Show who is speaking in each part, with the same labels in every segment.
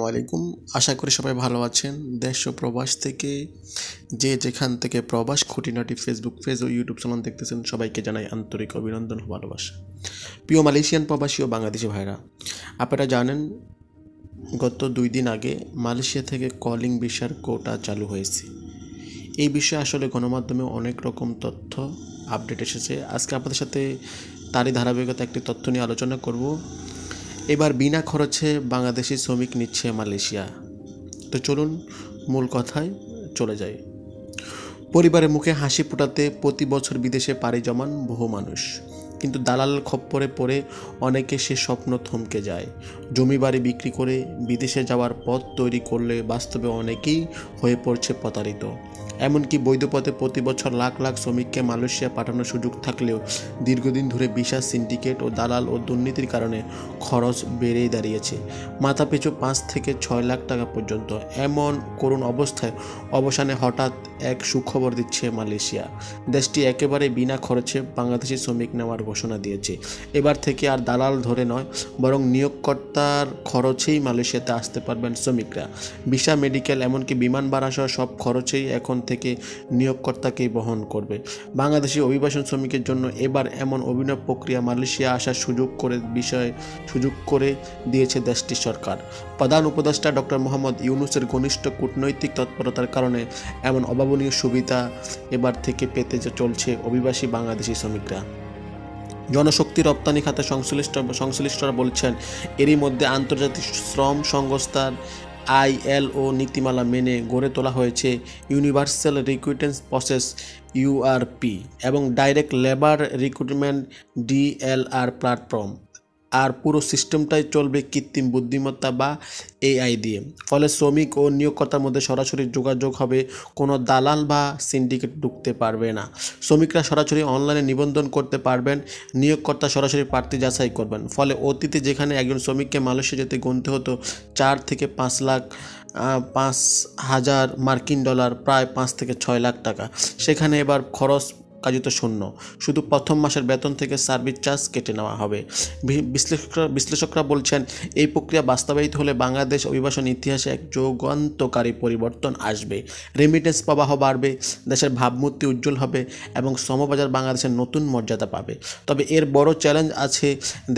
Speaker 1: আসসালামু আলাইকুম। আশা করি সবাই ভালো আছেন। দেশ ও প্রবাস থেকে যে যেখান থেকে প্রবাস খুঁটিনাটি ফেসবুক পেজ ও ইউটিউব চ্যানেল দেখতেছেন সবাইকে জানাই আন্তরিক অভিনন্দন ও ভালোবাসা। প্রিয় মালয়েশিয়ান প্রবাসী ও বাংলাদেশি ভাইরা, আপনারা জানেন গত 2 দিন আগে মালয়েশিয়া থেকে কলিং ভিসার কোটা চালু হয়েছে। এই বিষয়ে আসলে গণমাধ্যমে অনেক রকম তথ্য আপডেট এসেছে। আজকে আপনাদের সাথে তারই ধারাবাহিকতা একটি তথ্য নিয়ে আলোচনা করব। এবার বিনা খরচে বাংলাদেশি শ্রমিক নিচ্ছে মালয়েশিয়া। তো চলুন মূল কথায় চলে যাই। পরিবারের মুখে হাসি ফোটাতে প্রতি বছর বিদেশে পাড়ি জমান বহু মানুষ, কিন্তু দালাল খপ্পরে পড়ে অনেকে সে স্বপ্ন থমকে যায়। জমি বাড়ি বিক্রি করে বিদেশে যাওয়ার পথ তৈরি করলে বাস্তবে অনেকেই হয়ে পড়ছে প্রতারিত। এমনকি বৈধ পথে প্রতি বছর লাখ লাখ শ্রমিককে মালয়েশিয়া পাঠানোর সুযোগ থাকলেও দীর্ঘদিন ধরে ভিসা সিন্ডিকেট ও দালাল ও দুর্নীতির কারণে খরচ বেড়েই দাঁড়িয়েছে মাথাপিছু 5 থেকে 6 লাখ টাকা পর্যন্ত। এমন করুণ অবস্থায় অবসানে হঠাৎ এক সুখবর দিচ্ছে মালয়েশিয়া। দেশটি একেবারে বিনা খরচে বাংলাদেশি শ্রমিক নেওয়ার ঘোষণা দিয়েছে। এবার থেকে আর দালাল ধরে নয়, বরং নিয়োগকর্তার খরচেই মালয়েশিয়াতে আসতে পারবেন শ্রমিকরা। ভিসা, মেডিকেল, এমনকি বিমান ভাড়া সহ সব খরচেই এখন থেকে নিয়োগকর্তাকেই বহন করবে। বাংলাদেশি অভিবাসন শ্রমিকের জন্য এবার এমন অভিনব প্রক্রিয়া মালয়েশিয়া আসার সুযোগ করে দিয়েছে দেশটির সরকার। প্রধান উপদেষ্টা ডক্টর মোহাম্মদ ইউনূসের ঘনিষ্ঠ কূটনৈতিক তৎপরতার কারণে এমন অভাবনীয় সুবিধা এবার থেকে পেতে চলছে অভিবাসী বাংলাদেশি শ্রমিকরা। জনশক্তি রপ্তানি খাতে সংশ্লিষ্টরা বলছেন, এরই মধ্যে আন্তর্জাতিক শ্রম সংস্থার ILO নীতিমালা মেনে গড়ে তোলা হয়েছে ইউনিভার্সাল রিক্রুটমেন্ট প্রসেস URP এবং direct labour recruitment DLR platform. আর পুরো সিস্টেমটাই চলবে কৃত্রিম বুদ্ধিমত্তা বা AI দিয়ে। ফলে শ্রমিক ও নিয়োগকর্তার মধ্যে সরাসরি যোগাযোগ হবে, কোনো দালাল বা সিন্ডিকেট ঢুকতে পারবে না। শ্রমিকরা সরাসরি অনলাইনে নিবন্ধন করতে পারবেন, নিয়োগকর্তা সরাসরি প্রার্থী যাচাই করবেন। ফলে অতীতে যেখানে একজন শ্রমিককে মালয়েশিয়া যেতে গুনতে হতো 4 থেকে 5,000 মার্কিন ডলার, প্রায় 5 থেকে 6 লাখ টাকা, সেখানে এবার খরচ কার্যত শূন্য। শুধু প্রথম মাসের বেতন থেকে সার্ভিস চার্জ কেটে নেওয়া হবে। বিশ্লেষকরা বলছেন, এই প্রক্রিয়া বাস্তবায়িত হলে বাংলাদেশ অভিবাসন ইতিহাসে এক যুগান্তকারী পরিবর্তন আসবে। রেমিটেন্স প্রবাহ বাড়বে, দেশের ভাবমূর্তি উজ্জ্বল হবে এবং শ্রমবাজার বাংলাদেশের নতুন মর্যাদা পাবে। তবে এর বড় চ্যালেঞ্জ আছে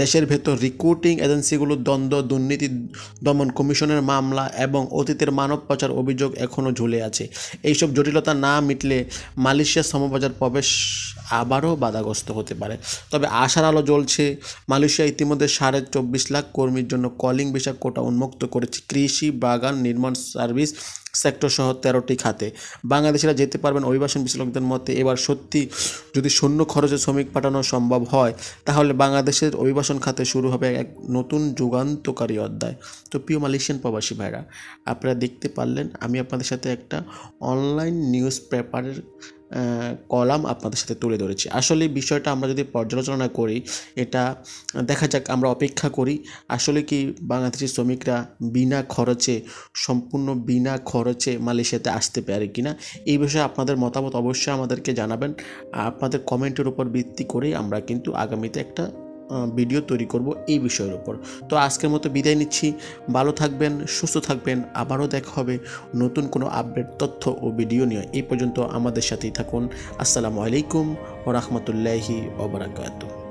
Speaker 1: দেশের ভেতর। রিক্রুটিং এজেন্সিগুলোর দ্বন্দ্ব, দুর্নীতি দমন কমিশনের মামলা এবং অতীতের মানব পাচার অভিযোগ এখনও ঝুলে আছে। এইসব জটিলতা না মিটলে মালয়েশিয়ার শ্রমবাজার প্রবেশ আবারও বাধাগ্রস্ত হতে পারে। তবে আশার আলো জ্বলছে। মালয়েশিয়া ইতিমধ্যে 24.5 লাখ কর্মীর জন্য কলিং ভিসা কোটা উন্মুক্ত করেছে। কৃষি, বাগান, নির্মাণ, সার্ভিস সেক্টর সহ 13টি খাতে বাংলাদেশিরা যেতে পারবেন। অভিবাসন বিশ্লেষকদের মতে, এবার সত্যি যদি শূন্য খরচে শ্রমিক পাঠানো সম্ভব হয়, তাহলে বাংলাদেশের অভিবাসন খাতে শুরু হবে এক নতুন যুগান্তকারী অধ্যায়। তো প্রিয় মালয়েশিয়ান প্রবাসী ভাইরা, আপনারা দেখতে পারলেন আমি আপনাদের সাথে একটা অনলাইন নিউজ পেপারের কলাম আপনাদের সাথে তুলে ধরেছি। আসলে বিষয়টা আমরা যদি পর্যালোচনা করি, এটা দেখা যাক, আমরা অপেক্ষা করি আসলে কি বাংলাদেশি শ্রমিকরা সম্পূর্ণ বিনা খরচে মালয়েশিয়াতে আসতে পারে কিনা। এই বিষয়ে আপনাদের মতামত অবশ্যই আমাদেরকে জানাবেন। আপনাদের কমেন্টের উপর ভিত্তি করেই আমরা কিন্তু আগামীতে একটা ভিডিও তৈরি করব এই বিষয়ের উপর। তো আজকের মতো বিদায় নিচ্ছি। ভালো থাকবেন, সুস্থ থাকবেন। আবারও দেখা হবে নতুন কোনো আপডেট তথ্য ও ভিডিও নিয়ে। এই পর্যন্ত আমাদের সাথেই থাকুন। আসসালামু আলাইকুম ওয়া রাহমাতুল্লাহি ওয়া বারাকাতুহু।